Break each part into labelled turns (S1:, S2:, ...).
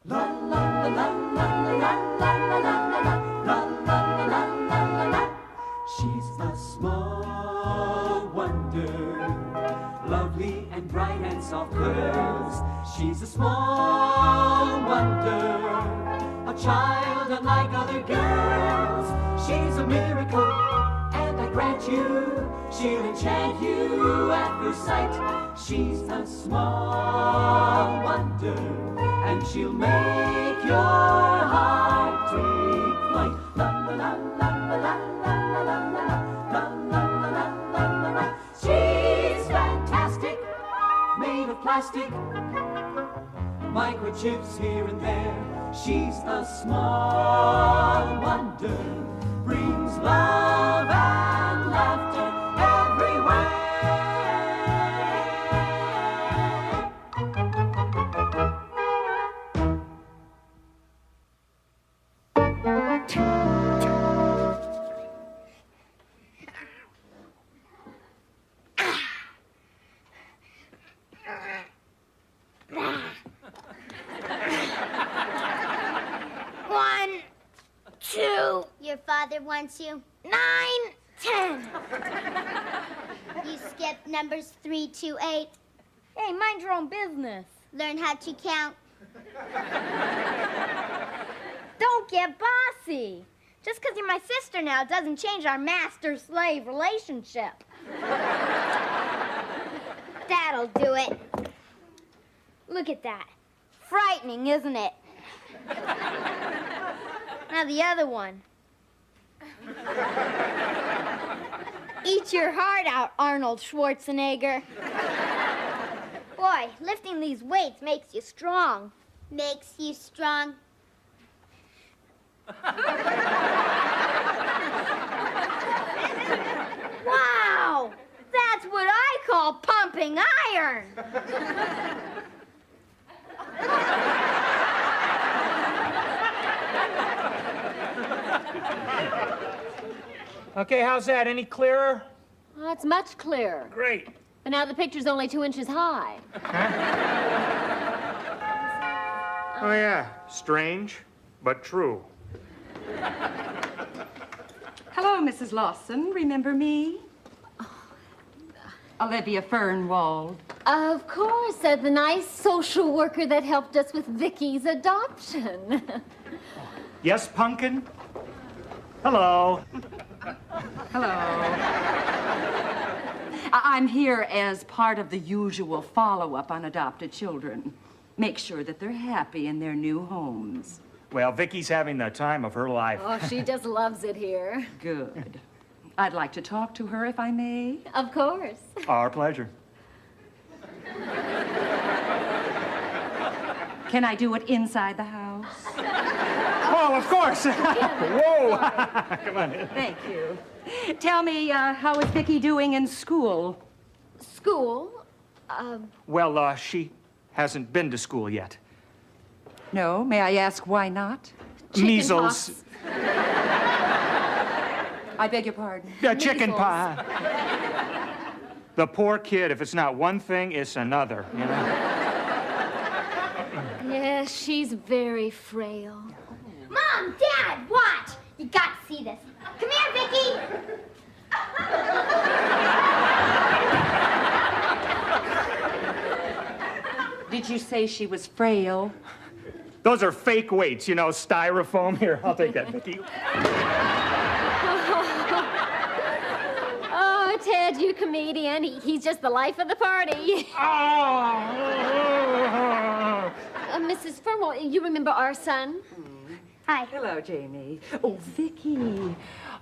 S1: La la la la la la la la la la la la la. She's a small wonder, lovely and bright and soft curves. She's a small wonder, a child unlike other girls. She's a miracle, and I grant you, she'll enchant you at first sight. She's a small wonder, and she'll make your heart take flight. La la la la la la la la la la la la. She's fantastic, made of plastic, microchips here and there. She's a small wonder, brings love and laughter everywhere.
S2: One, two. Your father wants you. 9, 10. You skipped numbers 3 to 8.
S3: Hey, mind your own business.
S2: Learn how to count.
S3: Don't get bossy. Just because you're my sister now doesn't change our master-slave relationship.
S2: That'll do it.
S3: Look at that. Frightening, isn't it? Now the other one. Eat your heart out, Arnold Schwarzenegger. Boy, lifting these weights makes you strong.
S2: Makes you strong.
S3: Wow! That's what I call pumping iron.
S4: Okay, how's that? Any clearer?
S5: Oh, it's much clearer.
S4: Great.
S5: But now the picture's only 2 inches high.
S4: Oh, yeah. Strange, but true.
S6: Hello, Mrs. Lawson. Remember me? Olivia Fernwald.
S5: Of course, the nice social worker that helped us with Vicky's adoption.
S4: Yes, Pumpkin? Hello.
S6: Hello. I'm here as part of the usual follow-up on adopted children. Make sure that they're happy in their new homes.
S4: Well, Vicky's having the time of her life.
S5: Oh, she just loves it here.
S6: Good. I'd like to talk to her, if I may.
S5: Of course.
S4: Our pleasure.
S6: Can I do it inside the house?
S4: Oh, of course. Whoa. Come on in.
S6: Thank you. Tell me, how is Vicky doing in school?
S5: School?
S4: Well, she hasn't been to school yet.
S6: No? May I ask why not?
S4: Measles.
S6: I beg your pardon.
S4: Chicken
S5: Measles.
S4: pie. The poor kid, if it's not one thing, it's another, you know?
S5: Yes, she's very frail.
S2: Mom, Dad, watch. You got to see this. Come here, Vicky.
S6: Did you say she was frail?
S4: Those are fake weights, you know, styrofoam. Here, I'll take that, Vicky.
S5: Oh, Ted, you comedian. He's just the life of the party.
S4: Oh!
S5: Mrs. Fernwell, you remember our son?
S2: Hi.
S6: Hello, Jamie. Oh, Vicky.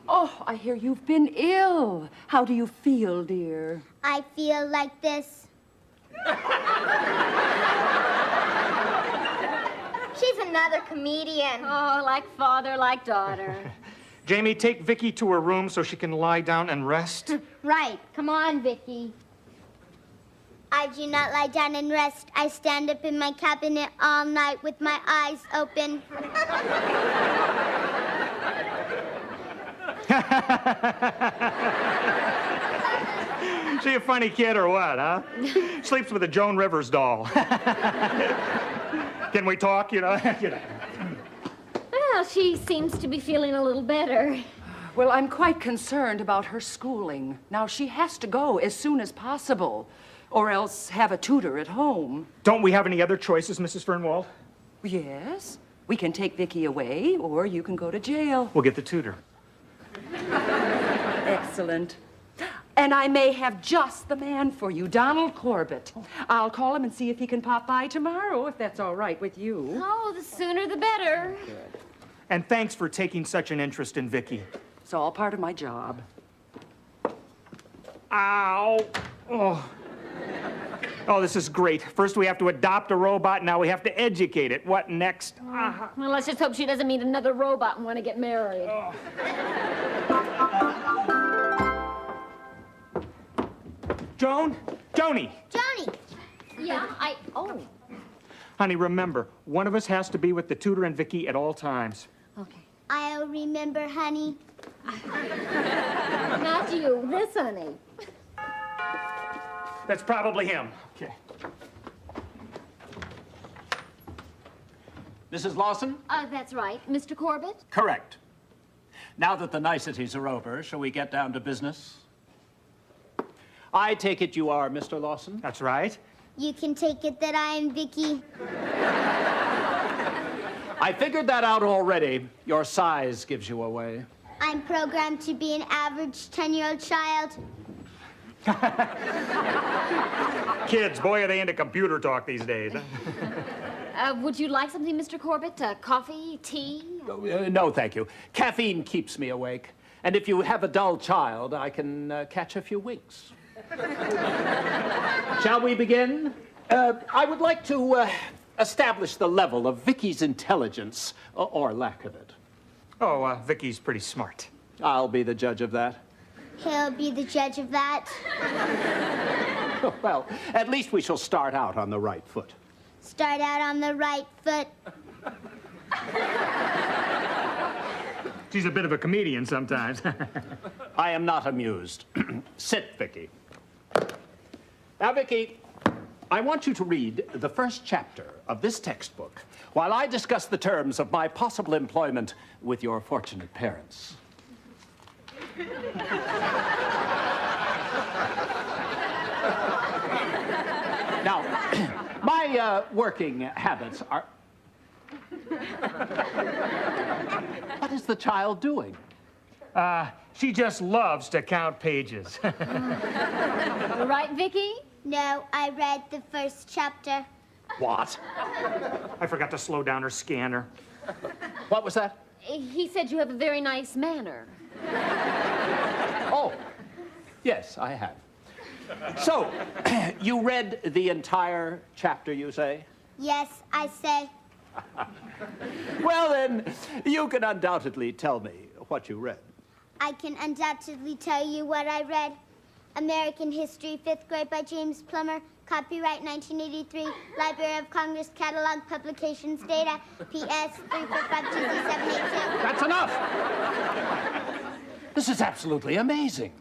S6: Oh, I hear you've been ill. How do you feel, dear?
S2: I feel like this.
S3: She's another comedian.
S5: Oh, like father, like daughter.
S4: Jamie, take Vicky to her room so she can lie down and rest.
S3: Right. Come on, Vicky.
S2: I do not lie down and rest. I stand up in my cabinet all night with my eyes open.
S4: She a funny kid or what, huh? Sleeps with a Joan Rivers doll. Can we talk, you know?
S5: Well, she seems to be feeling a little better.
S6: Well, I'm quite concerned about her schooling. Now, she has to go as soon as possible, or else have a tutor at home.
S4: Don't we have any other choices, Mrs. Fernwald?
S6: Yes. We can take Vicky away, or you can go to jail.
S4: We'll get the tutor.
S6: Excellent. And I may have just the man for you, Donald Corbett. I'll call him and see if he can pop by tomorrow, if that's all right with you.
S5: Oh, the sooner the better.
S4: And thanks for taking such an interest in Vicky.
S6: It's all part of my job.
S4: Ow. Oh. Oh, this is great. First we have to adopt a robot, now we have to educate it. What next?
S5: Well, let's just hope she doesn't meet another robot and want to get married.
S4: Oh. Joan? Joni!
S2: Johnny!
S5: Yeah, oh.
S4: Honey, remember, one of us has to be with the tutor and Vicky at all times.
S5: Okay.
S2: I'll remember, honey.
S5: Not you, this honey.
S4: That's probably him. Okay.
S7: Mrs. Lawson?
S5: That's right. Mr. Corbett?
S7: Correct. Now that the niceties are over, shall we get down to business? I take it you are Mr. Lawson?
S4: That's right.
S2: You can take it that I am Vicky.
S7: I figured that out already. Your size gives you away.
S2: I'm programmed to be an average 10-year-old child.
S4: Kids, boy, are they into computer talk these days.
S5: Would you like something, Mr. Corbett? Coffee, tea?
S7: No, thank you. Caffeine keeps me awake. And if you have a dull child, I can catch a few winks. Shall we begin? I would like to establish the level of Vicky's intelligence, or lack of it.
S4: Oh, Vicky's pretty smart.
S7: I'll be the judge of that.
S2: He'll be the judge of that.
S7: Well, at least we shall start out on the right foot.
S2: Start out on the right foot.
S4: She's a bit of a comedian sometimes.
S7: I am not amused. Sit, Vicky. Now, Vicky, I want you to read the first chapter of this textbook while I discuss the terms of my possible employment with your fortunate parents. Now, my working habits are... What is the child doing?
S4: She just loves to count pages.
S5: Right, Vicky?
S2: No, I read the first chapter.
S7: What?
S4: I forgot to slow down her scanner.
S7: What was that?
S5: He said you have a very nice manner.
S7: Oh, yes, I have. So, you read the entire chapter, you say?
S2: Yes, I say.
S7: Well, then, you can undoubtedly tell me what you read.
S2: I can undoubtedly tell you what I read. American History, 5th grade by James Plummer. Copyright 1983. Library of Congress Catalog Publications Data. PS 3452782.
S7: That's enough! This is absolutely amazing.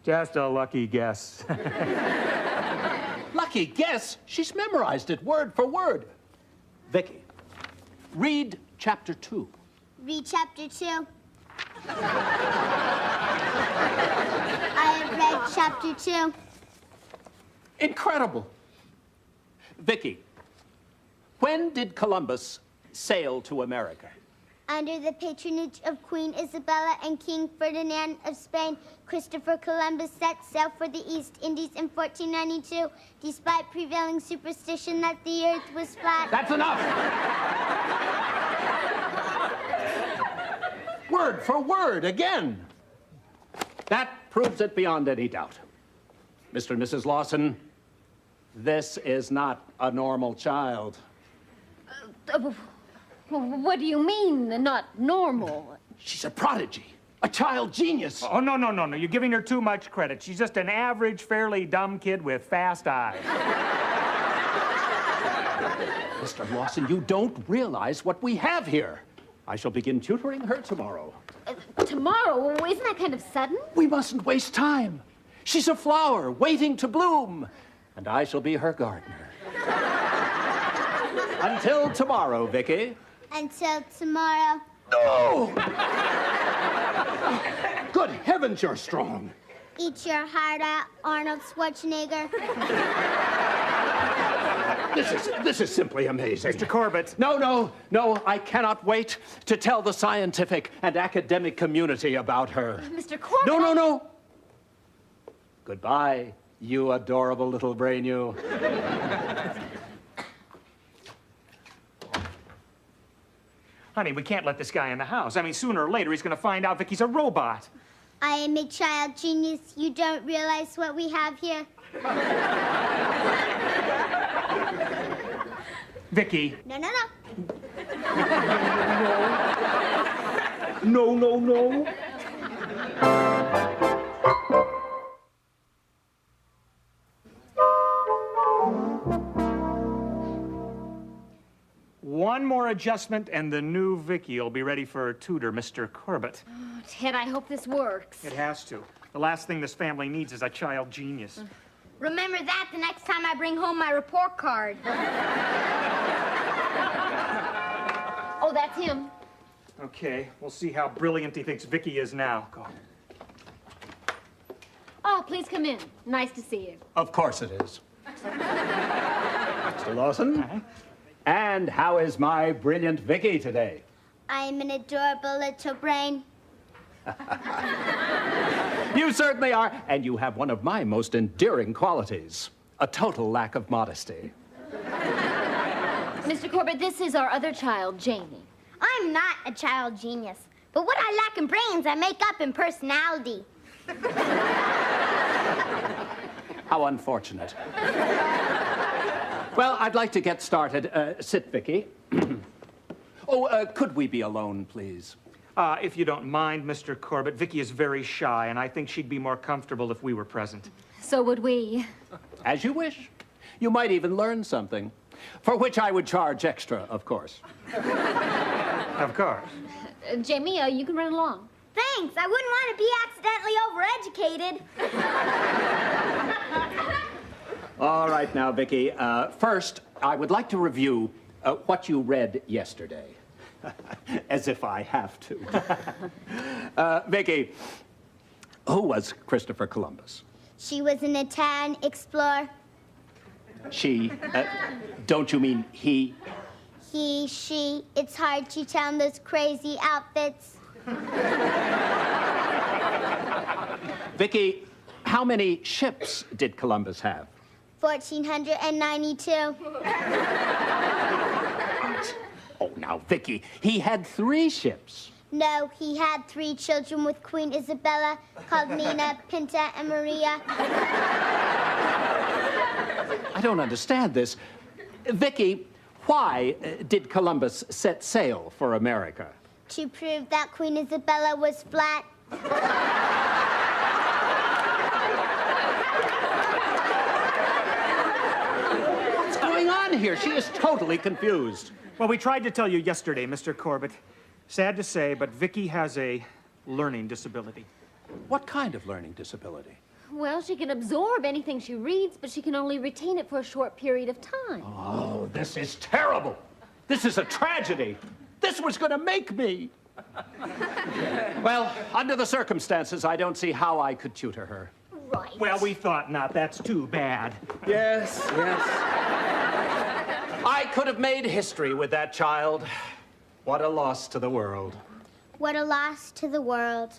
S4: Just a lucky guess.
S7: Lucky guess, she's memorized it word for word. Vicky, read chapter 2.
S2: Read chapter 2. I have read chapter 2.
S7: Incredible. Vicky, when did Columbus sail to America?
S2: Under the patronage of Queen Isabella and King Ferdinand of Spain, Christopher Columbus set sail for the East Indies in 1492, despite prevailing superstition that the earth was flat.
S7: That's enough! Word for word, again. That proves it beyond any doubt. Mr. and Mrs. Lawson, this is not a normal child.
S5: What do you mean, not normal?
S7: She's a prodigy, a child genius.
S4: Oh, no. You're giving her too much credit. She's just an average, fairly dumb kid with fast eyes.
S7: Mr. Lawson, you don't realize what we have here. I shall begin tutoring her tomorrow.
S5: Tomorrow? Isn't that kind of sudden?
S7: We mustn't waste time. She's a flower waiting to bloom, and I shall be her gardener. Until tomorrow, Vicky.
S2: Until tomorrow.
S7: No! Good heavens, you're strong.
S2: Eat your heart out, Arnold Schwarzenegger.
S7: This is simply amazing.
S4: Mr. Corbett.
S7: No, I cannot wait to tell the scientific and academic community about her.
S5: Mr. Corbett.
S7: No. Goodbye, you adorable little brain, you.
S4: Honey, we can't let this guy in the house. I mean, sooner or later, he's going to find out Vicky's a robot.
S2: I am a child genius. You don't realize what we have here.
S4: Vicky.
S2: No.
S7: No.
S4: One more adjustment, and the new Vicky will be ready for tutor, Mr. Corbett.
S5: Oh, Ted, I hope this works.
S4: It has to. The last thing this family needs is a child genius.
S3: Remember that the next time I bring home my report card.
S5: Oh, that's him.
S4: Okay, we'll see how brilliant he thinks Vicky is now. Go.
S5: Oh, please come in. Nice to see you.
S7: Of course it is. Mr. Lawson? And how is my brilliant Vicky today?
S2: I am an adorable little brain.
S7: You certainly are, and you have one of my most endearing qualities, a total lack of modesty.
S5: Mr. Corbett, this is our other child, Jamie.
S3: I'm not a child genius, but what I lack in brains, I make up in personality.
S7: How unfortunate. Well, I'd like to get started. Sit, Vicky. Could we be alone, please?
S4: If you don't mind, Mr. Corbett, Vicky is very shy, and I think she'd be more comfortable if we were present.
S5: So would we.
S7: As you wish. You might even learn something, for which I would charge extra, of course.
S4: Of course.
S5: Jamie, you can run along.
S3: Thanks, I wouldn't want to be accidentally overeducated.
S7: All right now, Vicky. First, I would like to review what you read yesterday. As if I have to. Vicky, who was Christopher Columbus?
S2: She was an Italian explorer.
S7: She? Don't you mean he?
S2: He, she. It's hard to tell in those crazy outfits.
S7: Vicky, how many ships did Columbus have?
S2: 1,492.
S7: Oh, now, Vicky, he had 3 ships.
S2: No, he had 3 children with Queen Isabella, called Nina, Pinta, and Maria.
S7: I don't understand this. Vicky, why did Columbus set sail for America?
S2: To prove that Queen Isabella was flat.
S7: What's going on here? She is totally confused.
S4: Well, we tried to tell you yesterday, Mr. Corbett. Sad to say, but Vicky has a learning disability.
S7: What kind of learning disability?
S5: Well, she can absorb anything she reads, but she can only retain it for a short period of time.
S7: Oh, this is terrible. This is a tragedy. This was going to make me. Well, under the circumstances, I don't see how I could tutor her.
S5: Right.
S4: Well, we thought not. That's too bad.
S7: Yes. I could have made history with that child. What a loss to the world.
S2: What a loss to the world.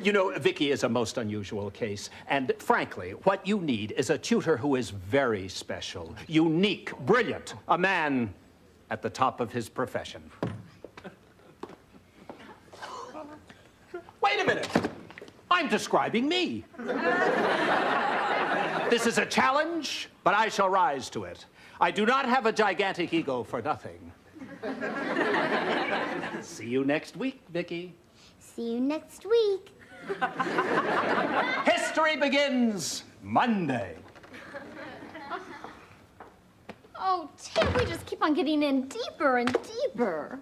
S7: You know, Vicky is a most unusual case, and frankly, what you need is a tutor who is very special, unique, brilliant, a man at the top of his profession. Wait a minute. I'm describing me. This is a challenge, but I shall rise to it. I do not have a gigantic ego for nothing. See you next week, Vicky.
S2: See you next week.
S7: History begins Monday.
S5: Oh, Ted, we just keep on getting in deeper and deeper.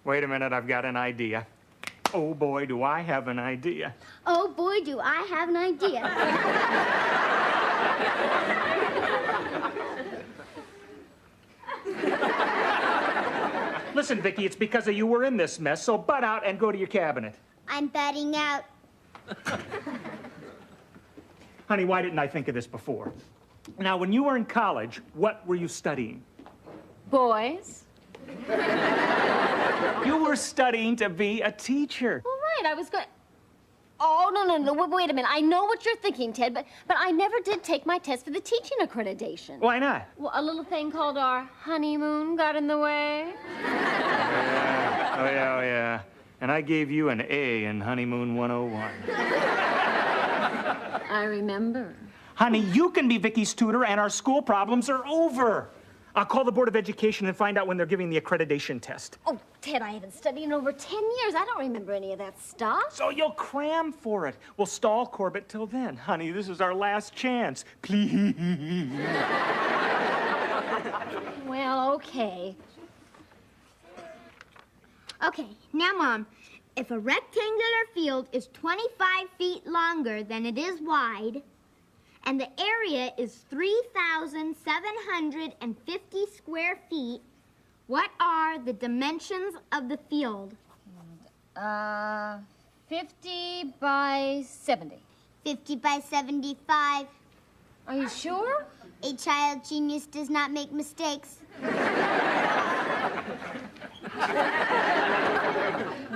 S4: Wait a minute, I've got an idea. Oh, boy, do I have an idea.
S2: Oh boy, do I have an idea.
S4: Listen, Vicky, it's because of you we're in this mess, so butt out and go to your cabinet.
S2: I'm batting out.
S4: Honey, why didn't I think of this before? Now, when you were in college, what were you studying?
S5: Boys?
S4: You were studying to be a teacher.
S5: All right, I was going... Oh, no, wait a minute. I know what you're thinking, Ted, but I never did take my test for the teaching accreditation.
S4: Why not?
S5: Well, a little thing called our honeymoon got in the way.
S4: Oh, yeah. And I gave you an A in Honeymoon 101.
S5: I remember.
S4: Honey, you can be Vicky's tutor and our school problems are over. I'll call the Board of Education and find out when they're giving the accreditation test.
S5: Oh, Ted, I haven't studied in over 10 years. I don't remember any of that stuff.
S4: So you'll cram for it. We'll stall Corbett till then. Honey, this is our last chance. Please.
S5: Well, okay.
S3: Okay, now, Mom, if a rectangular field is 25 feet longer than it is wide, and the area is 3,750 square feet, what are the dimensions of the field?
S5: 50 by 70.
S2: 50 by 75.
S5: Are you sure?
S2: A child genius does not make mistakes.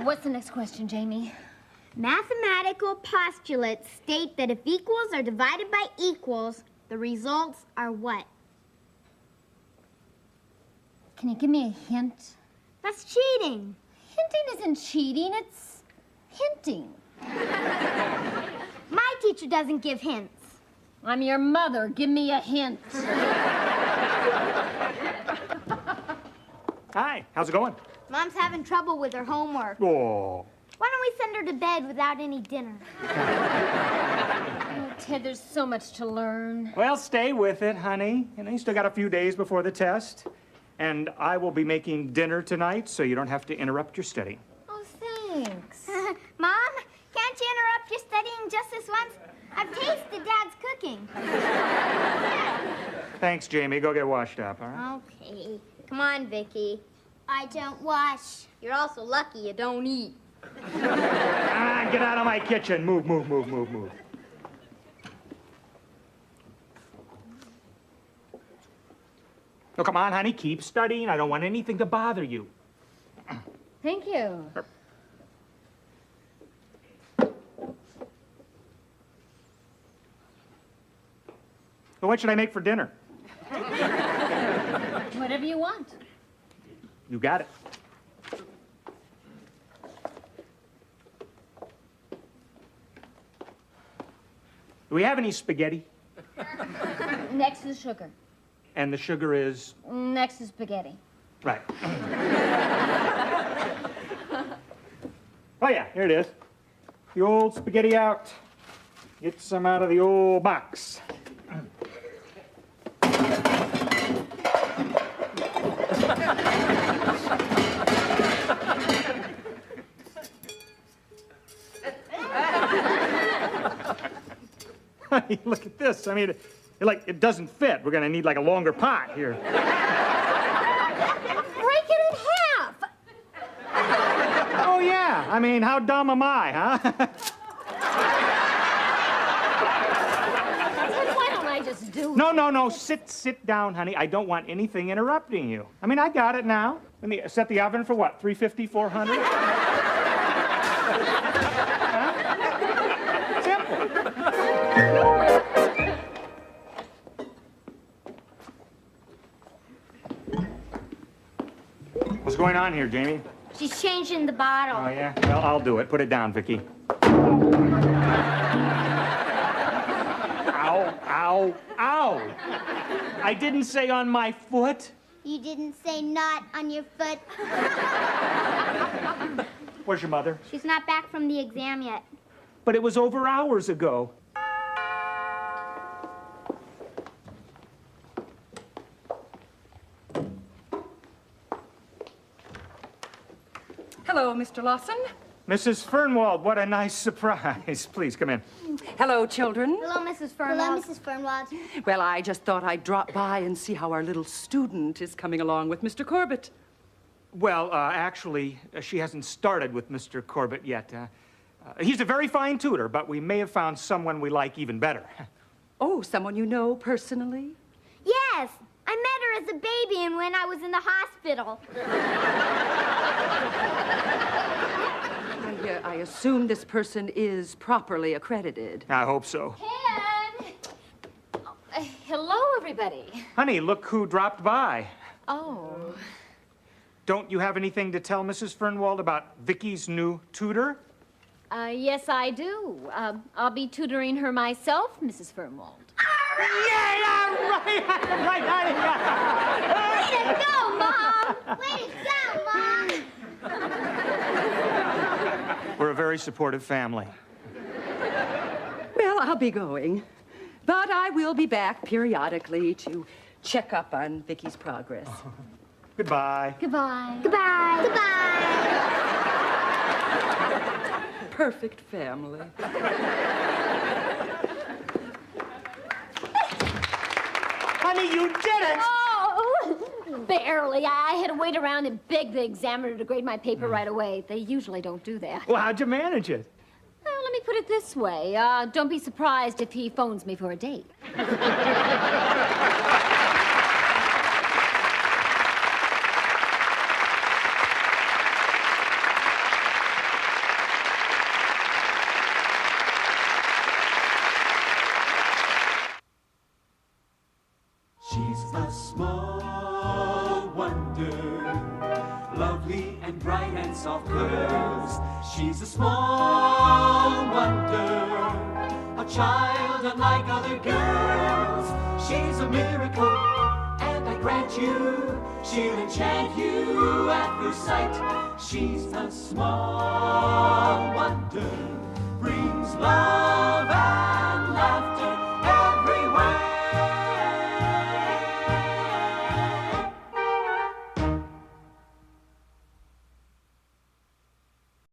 S5: What's the next question, Jamie?
S3: Mathematical postulates state that if equals are divided by equals, the results are what?
S5: Can you give me a hint?
S3: That's cheating.
S5: Hinting isn't cheating, it's hinting.
S3: My teacher doesn't give hints.
S5: I'm your mother. Give me a hint.
S4: Hi, how's it going?
S3: Mom's having trouble with her homework.
S4: Oh.
S3: Why don't we send her to bed without any dinner?
S5: Oh, Ted, there's so much to learn.
S4: Well, stay with it, honey. You still got a few days before the test. And I will be making dinner tonight, so you don't have to interrupt your study.
S5: Oh, thanks.
S3: Mom, can't you interrupt your studying just this once? I've tasted Dad's cooking.
S4: Thanks, Jamie. Go get washed up, all right?
S3: Okay. Come on, Vicky.
S2: I don't wash.
S3: You're also lucky you don't eat.
S4: Get out of my kitchen. Move. Oh, come on, honey. Keep studying. I don't want anything to bother you.
S5: Thank you.
S4: Well, what should I make for dinner?
S5: Whatever you want.
S4: You got it. Do we have any spaghetti?
S5: Next is sugar.
S4: And the sugar is...
S5: Next is spaghetti.
S4: Right. Oh, yeah, here it is. The old spaghetti out. Get some out of the old box. Look at this. I mean, it doesn't fit. We're going to need, like, a longer pot here.
S5: Break it in half!
S4: Oh, yeah. I mean, how dumb am I, huh?
S5: Why don't I just do it?
S4: No. Sit down, honey. I don't want anything interrupting you. I mean, I got it now. Set the oven for what, 350, 400? Huh? Simple. What's going on here, Jamie?
S3: She's changing the bottle.
S4: Oh, yeah? Well, I'll do it. Put it down, Vicky. Ow. I didn't say on my foot.
S2: You didn't say not on your foot.
S4: Where's your mother?
S3: She's not back from the exam yet.
S4: But it was over hours ago.
S6: Hello, Mr. Lawson.
S4: Mrs. Fernwald, what a nice surprise. Please come in.
S6: Hello, children.
S3: Hello, Mrs. Fernwald.
S2: Hello, Mrs. Fernwald.
S6: Well, I just thought I'd drop by and see how our little student is coming along with Mr. Corbett.
S4: Well, actually, she hasn't started with Mr. Corbett yet. He's a very fine tutor, but we may have found someone we like even better.
S6: Oh, someone you know personally?
S3: Yes, I met her as a baby and when I was in the hospital.
S6: I assume this person is properly accredited.
S4: I hope so.
S5: Ted! Hello, everybody.
S4: Honey, look who dropped by.
S5: Oh.
S4: Don't you have anything to tell Mrs. Fernwald about Vicky's new tutor?
S5: Yes, I do. I'll be tutoring her myself, Mrs. Fernwald.
S4: Yeah, right, honey.
S3: Way to go, Mom!
S2: Way to go, Mom!
S4: We're a very supportive family.
S6: Well, I'll be going. But I will be back periodically to check up on Vicky's progress.
S4: Goodbye.
S5: Goodbye.
S3: Goodbye.
S2: Goodbye.
S6: Perfect family.
S4: Honey, you did it!
S5: Oh, barely. I had to wait around and beg the examiner to grade my paper right away. They usually don't do that.
S4: Well, how'd you manage it?
S5: Well, let me put it this way. Don't be surprised if he phones me for a date.
S1: She's a small wonder, lovely and bright and soft curves. She's a small wonder, a child unlike other girls. She's a miracle, and I grant you, she'll enchant you at first sight. She's a small wonder, brings love